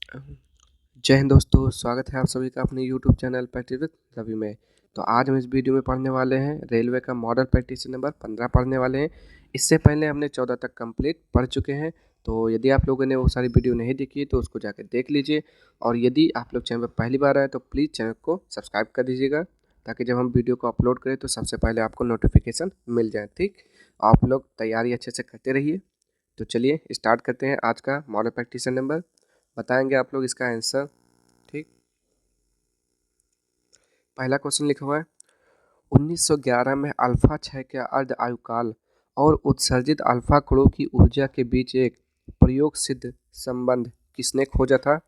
जय हिंद दोस्तों, स्वागत है आप सभी का अपने YouTube channel practice with Ravi में। तो आज हम इस वीडियो में पढ़ने वाले हैं रेलवे का मॉडल प्रैक्टिस नंबर 15 पढ़ने वाले हैं। इससे पहले हमने 14 तक कंप्लीट पढ़ चुके हैं। तो यदि आप लोगों ने वो सारी वीडियो नहीं देखी तो उसको जाकर देख लीजिए। और यदि आप लोग चैनल पर पहली बार आए तो प्लीज़ चैनल को सब्सक्राइब कर दीजिएगा, ताकि जब हम वीडियो को अपलोड करें तो सबसे पहले आपको नोटिफिकेशन मिल जाए। ठीक, आप लोग तैयारी अच्छे से करते रहिए। तो चलिए स्टार्ट करते हैं आज का मॉडल प्रैक्टिस नंबर। बताएंगे आप लोग इसका आंसर। ठीक, पहला क्वेश्चन लिखा हुआ है, 1911 में अल्फा 6 के अर्ध आयुकाल और उत्सर्जित अल्फा कणों की ऊर्जा के बीच एक प्रयोग सिद्ध संबंध किसने खोजा था?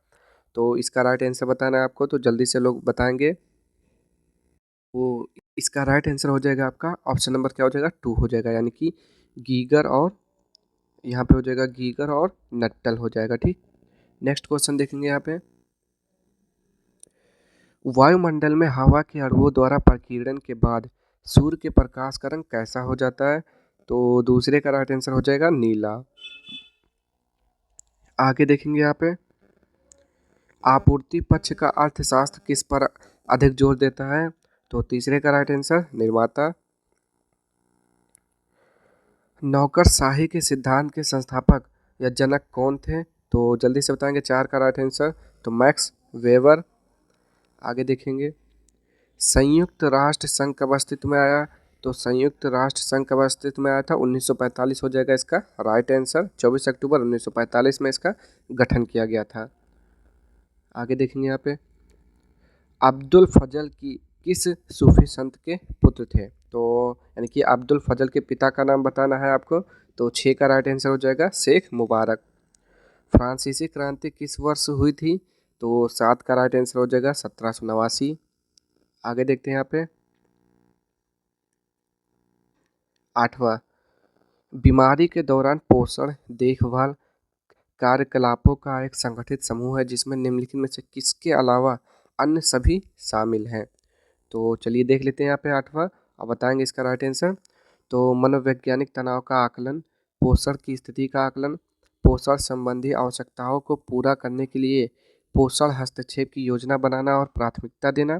तो इसका राइट आंसर बताना है आपको, तो जल्दी से लोग बताएंगे। वो इसका राइट आंसर हो जाएगा आपका ऑप्शन नंबर क्या हो जाएगा, 2 हो जाएगा, यानी कि गीगर और यहाँ पे हो जाएगा गीगर और नट्टल हो जाएगा। ठीक, नेक्स्ट क्वेश्चन देखेंगे यहाँ पे, वायुमंडल में हवा के अणुओं द्वारा प्रकीर्णन के बाद सूर्य के प्रकाश का रंग कैसा हो जाता है? तो दूसरे का राइट आंसर हो जाएगा नीला। आगे देखेंगे यहाँ पे, आपूर्ति पक्ष का अर्थशास्त्र किस पर अधिक जोर देता है? तो तीसरे का राइट आंसर निर्माता। नौकरशाही के सिद्धांत के संस्थापक या जनक कौन थे? तो जल्दी से बताएंगे, चार का राइट आंसर तो मैक्स वेबर। आगे देखेंगे, संयुक्त राष्ट्र संघ कब अस्तित्व में आया? तो संयुक्त राष्ट्र संघ कब अस्तित्व में आया था? 1945 हो जाएगा इसका राइट आंसर। 24 अक्टूबर 1945 में इसका गठन किया गया था। आगे देखेंगे यहाँ पे, अब्दुल फजल की किस सूफी संत के पुत्र थे? तो यानी कि अब्दुल फजल के पिता का नाम बताना है आपको। तो 6 का राइट आंसर हो जाएगा शेख मुबारक। फ्रांसीसी क्रांति किस वर्ष हुई थी? तो 7 का राइट आंसर हो जाएगा 1789। आगे देखते हैं यहाँ पे, 8वां, बीमारी के दौरान पोषण देखभाल कार्यकलापों का एक संगठित समूह है जिसमें निम्नलिखित में से किसके अलावा अन्य सभी शामिल हैं? तो चलिए देख लेते हैं यहाँ पे 8वां और बताएंगे इसका राइट आंसर। तो मनोवैज्ञानिक तनाव का आकलन, पोषण की स्थिति का आकलन, पोषण संबंधी आवश्यकताओं को पूरा करने के लिए पोषण हस्तक्षेप की योजना बनाना और प्राथमिकता देना,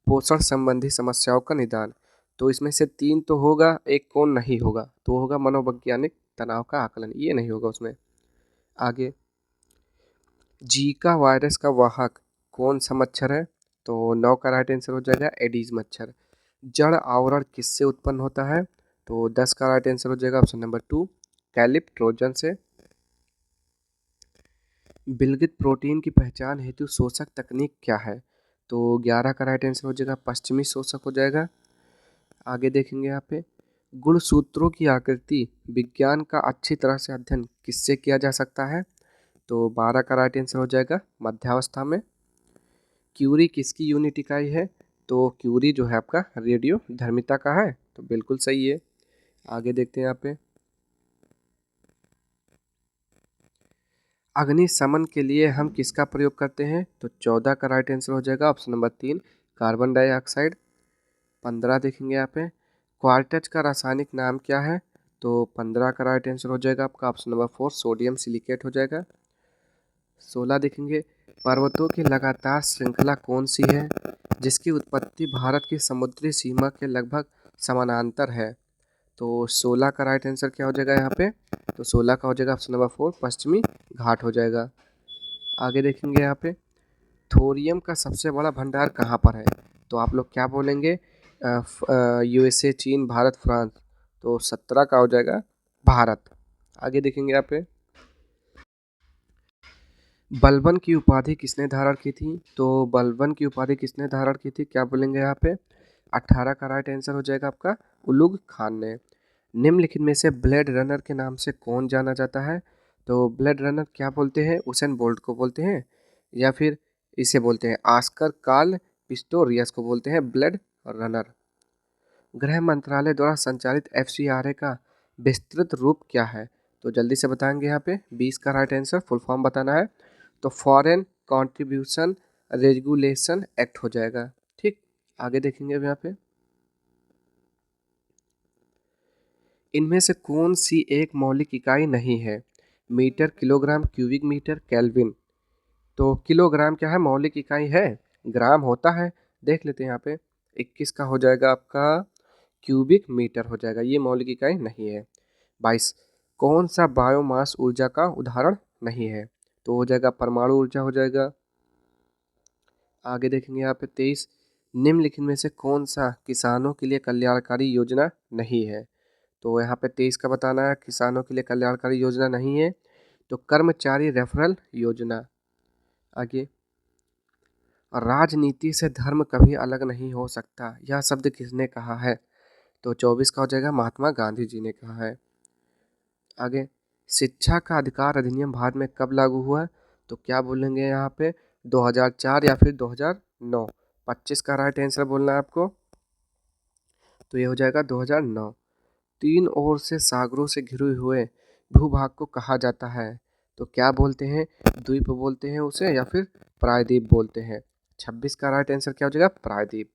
पोषण संबंधी समस्याओं का निदान। तो इसमें से 3 तो होगा, एक कौन नहीं होगा? तो होगा मनोवैज्ञानिक तनाव का आकलन, ये नहीं होगा उसमें। आगे, जीका वायरस का वाहक कौन सा मच्छर है? तो 9 का राइट आंसर हो जाएगा एडीज मच्छर। जड़ आवरण किससे उत्पन्न होता है? तो 10 का राइट आंसर हो जाएगा ऑप्शन नंबर 2 कैलिप ट्रोजन से। विलगित प्रोटीन की पहचान हेतु शोषक तकनीक क्या है? तो 11 का राइट आंसर हो जाएगा पश्चिमी शोषक हो जाएगा। आगे देखेंगे यहाँ पे, गुणसूत्रों की आकृति विज्ञान का अच्छी तरह से अध्ययन किससे किया जा सकता है? तो 12 का राइट आंसर हो जाएगा मध्यावस्था में। क्यूरी किसकी यूनिट इकाई है? तो क्यूरी जो है आपका रेडियो धर्मिता का है, तो बिल्कुल सही है। आगे देखते हैं यहाँ पे, अग्निशमन के लिए हम किसका प्रयोग करते हैं? तो 14 का राइट आंसर हो जाएगा ऑप्शन नंबर 3 कार्बन डाइऑक्साइड। 15 देखेंगे यहाँ पे, क्वार्टज का रासायनिक नाम क्या है? तो 15 का राइट आंसर हो जाएगा आपका ऑप्शन नंबर 4 सोडियम सिलिकेट हो जाएगा। 16 देखेंगे, पर्वतों की लगातार श्रृंखला कौन सी है जिसकी उत्पत्ति भारत की समुद्री सीमा के लगभग समानांतर है? तो 16 का राइट आंसर क्या हो जाएगा यहाँ पे? तो 16 का हो जाएगा ऑप्शन नंबर 4 पश्चिमी घाट हो जाएगा। आगे देखेंगे यहाँ पे, थोरियम का सबसे बड़ा भंडार कहाँ पर है? तो आप लोग क्या बोलेंगे, यूएसए, चीन, भारत, फ्रांस? तो 17 का हो जाएगा भारत। आगे देखेंगे यहाँ पे, बलबन की उपाधि किसने धारण की थी? तो बलबन की उपाधि किसने धारण की थी, क्या बोलेंगे यहाँ पे? 18 का राइट आंसर हो जाएगा आपका उलुग खान ने। निम्नलिखित में से ब्लेड रनर के नाम से कौन जाना जाता है? तो ब्लेड रनर क्या बोलते हैं, उसेन बोल्ट को बोलते हैं, या फिर इसे बोलते हैं आस्कर कार्ल पिस्टोरियस को बोलते हैं ब्लेड रनर। गृह मंत्रालय द्वारा संचालित एफसीआरए का विस्तृत रूप क्या है? तो जल्दी से बताएंगे यहाँ पे, 20 का राइट आंसर फुल फॉर्म बताना है। तो फॉरेन कंट्रीब्यूशन रेगुलेशन एक्ट हो जाएगा। ठीक, आगे देखेंगे अब यहाँ पे, इनमें से कौन सी एक मौलिक इकाई नहीं है? Metre, kilogram, cubic metre, kelvin? तो किलोग्राम क्या है, मौलिक इकाई है, ग्राम होता है। देख लेते हैं यहाँ पे, 21 का हो जाएगा आपका क्यूबिक मीटर हो जाएगा, ये मौलिक इकाई नहीं है। 22, कौन सा बायोमास ऊर्जा का उदाहरण नहीं है, तो हो जाएगा परमाणु ऊर्जा हो जाएगा। आगे देखेंगे यहाँ पे 23, निम्नलिखित में से कौन सा किसानों के लिए कल्याणकारी योजना नहीं है, तो यहाँ पे 23 का बताना है किसानों के लिए कल्याणकारी योजना नहीं है, तो कर्मचारी रेफरल योजना। आगे, राजनीति से धर्म कभी अलग नहीं हो सकता, यह शब्द किसने कहा है, तो 24 का हो जाएगा महात्मा गांधी जी ने कहा है। आगे, शिक्षा का अधिकार अधिनियम भारत में कब लागू हुआ, तो क्या बोलेंगे यहाँ पे 2004 या फिर 2009। 25 का राइट आंसर बोलना है आपको, तो ये हो जाएगा 2009। तीन ओर से सागरों से घिरे हुए भूभाग को कहा जाता है, तो क्या बोलते हैं, द्वीप बोलते हैं उसे या फिर प्रायद्वीप बोलते हैं। 26 का राइट आंसर क्या हो जाएगा, प्रायद्वीप।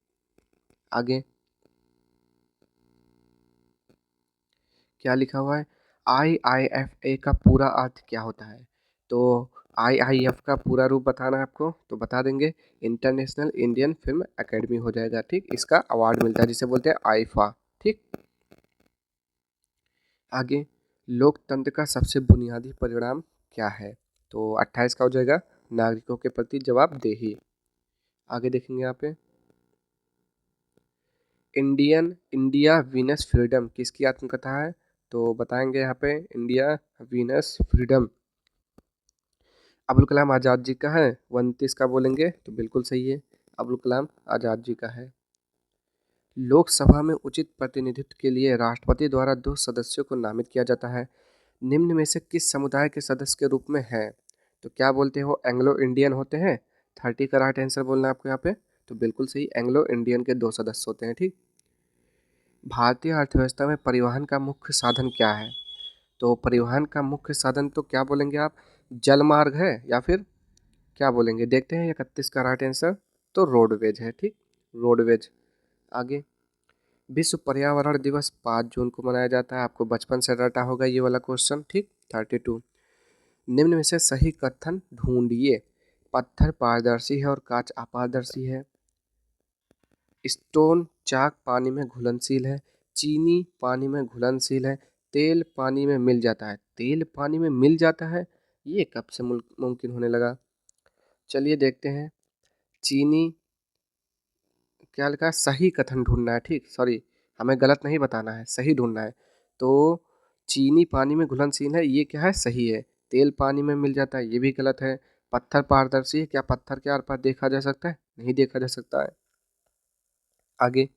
आगे क्या लिखा हुआ है, IIFA का पूरा अर्थ क्या होता है, तो IIF का पूरा रूप बताना है आपको, तो बता देंगे, इंटरनेशनल इंडियन फिल्म एकेडमी हो जाएगा। ठीक, इसका अवार्ड मिलता है जिसे बोलते हैं आईफा। ठीक, आगे, लोकतंत्र का सबसे बुनियादी परिणाम क्या है, तो 28 का हो जाएगा नागरिकों के प्रति जवाबदेही। आगे देखेंगे यहाँ पे, इंडिया वीनस फ्रीडम किसकी आत्मकथा है, तो बताएंगे यहाँ पे India Venus freedom Abul Kalam Azad ji का है। 29 का बोलेंगे तो बिल्कुल सही है, अबुल कलाम आज़ाद जी का है। लोकसभा में उचित प्रतिनिधित्व के लिए राष्ट्रपति द्वारा 2 सदस्यों को नामित किया जाता है, निम्न में से किस समुदाय के सदस्य के रूप में है, तो क्या बोलते हो, एंग्लो इंडियन होते हैं। 30 का राइट आंसर बोलना है आपको यहाँ पे, तो बिल्कुल सही, एंग्लो इंडियन के 2 सदस्य होते हैं। ठीक, भारतीय अर्थव्यवस्था में परिवहन का मुख्य साधन क्या है, तो परिवहन का मुख्य साधन तो क्या बोलेंगे आप, जल मार्ग है या फिर क्या बोलेंगे, देखते हैं 31 का राइट आंसर, तो रोडवेज है। ठीक, रोडवेज। आगे, विश्व पर्यावरण दिवस 5 जून को मनाया जाता है, आपको बचपन से रटा होगा ये वाला क्वेश्चन। ठीक, 32, निम्न में से सही कथन ढूंढिए, पत्थर पारदर्शी है और कांच अपारदर्शी है, स्टोन चाक पानी में घुलनशील है, चीनी पानी में घुलनशील है, तेल पानी में मिल जाता है। तेल पानी में मिल जाता है, ये कब से मुमकिन होने लगा, चलिए देखते हैं। चीनी, क्या लिखा है, सही कथन ढूंढना है। ठीक, सॉरी, हमें गलत नहीं बताना है, सही ढूंढना है। तो चीनी पानी में घुलनशील है, ये क्या है, सही है। तेल पानी में मिल जाता है, ये भी गलत है। पत्थर पारदर्शी है, क्या पत्थर के आर पार देखा जा सकता है, नहीं देखा जा सकता है। आगे,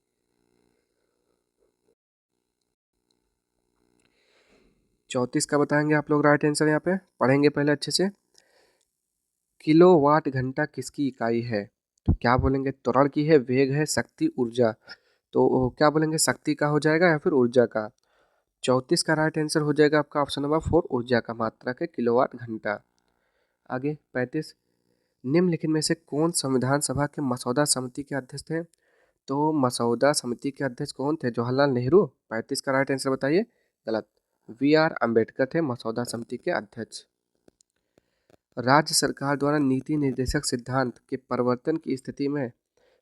34 का बताएंगे आप लोग राइट आंसर, यहाँ पे पढ़ेंगे पहले अच्छे से। किलोवाट घंटा किसकी इकाई है, तो क्या बोलेंगे, त्वरण की है, वेग है, शक्ति, ऊर्जा, तो क्या बोलेंगे, शक्ति का हो जाएगा या फिर ऊर्जा का। 34 का राइट आंसर हो जाएगा आपका ऑप्शन नंबर 4, ऊर्जा का मात्रक है किलोवाट घंटा। आगे 35, निम्नलिखित में से कौन संविधान सभा के मसौदा समिति के अध्यक्ष थे, तो मसौदा समिति के अध्यक्ष कौन थे, जवाहरलाल नेहरू। 35 का राइट आंसर बताइए, गलत, VR अम्बेडकर थे मसौदा समिति के अध्यक्ष। राज्य सरकार द्वारा नीति निर्देशक सिद्धांत के परिवर्तन की स्थिति में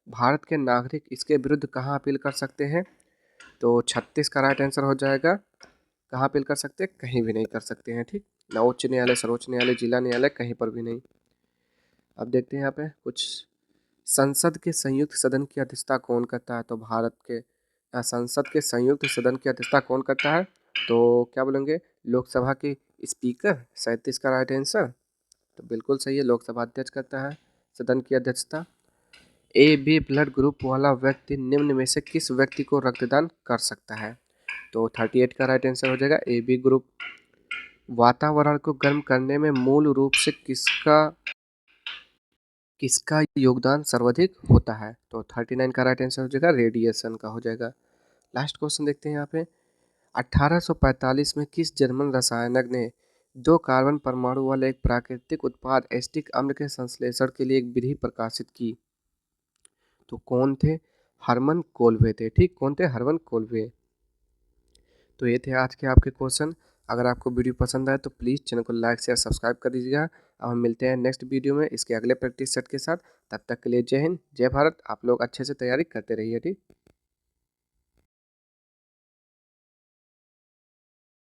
भारत के नागरिक इसके विरुद्ध कहाँ अपील कर सकते हैं, तो 36 का राइट आंसर हो जाएगा, कहाँ अपील कर सकते हैं, कहीं भी नहीं कर सकते हैं। ठीक, ना उच्च न्यायालय, सर्वोच्च न्यायालय, जिला न्यायालय, कहीं पर भी नहीं। अब देखते हैं यहाँ पे कुछ, संसद के संयुक्त सदन की अध्यक्षता कौन करता है, तो भारत के संसद के संयुक्त सदन की अध्यक्षता कौन करता है, तो क्या बोलेंगे, लोकसभा के स्पीकर। 37 का राइट आंसर, तो बिल्कुल सही है, लोकसभा अध्यक्ष करता है सदन की अध्यक्षता। AB ब्लड ग्रुप वाला व्यक्ति निम्न में से किस व्यक्ति को रक्तदान कर सकता है, तो 38 का राइट आंसर हो जाएगा AB ग्रुप। वातावरण को गर्म करने में मूल रूप से किसका किसका योगदान सर्वाधिक होता है, तो 39 का राइट आंसर हो जाएगा, रेडिएशन का हो जाएगा। लास्ट क्वेश्चन देखते हैं यहाँ पे, 1845 में किस जर्मन रसायनज्ञ ने 2 कार्बन परमाणु वाले एक प्राकृतिक उत्पाद एसिटिक अम्ल के संश्लेषण के लिए एक विधि प्रकाशित की, तो कौन थे, हरमन कोल्वे थे। ठीक, कौन थे, हरमन कोल्वे। तो ये थे आज के आपके क्वेश्चन। अगर आपको वीडियो पसंद आए तो प्लीज़ चैनल को लाइक शेयर सब्सक्राइब कर दीजिएगा। अब हम मिलते हैं नेक्स्ट वीडियो में इसके अगले प्रैक्टिस सेट के साथ। तब तक के लिए जय हिंद जय भारत। आप लोग अच्छे से तैयारी करते रहिए, ठीक।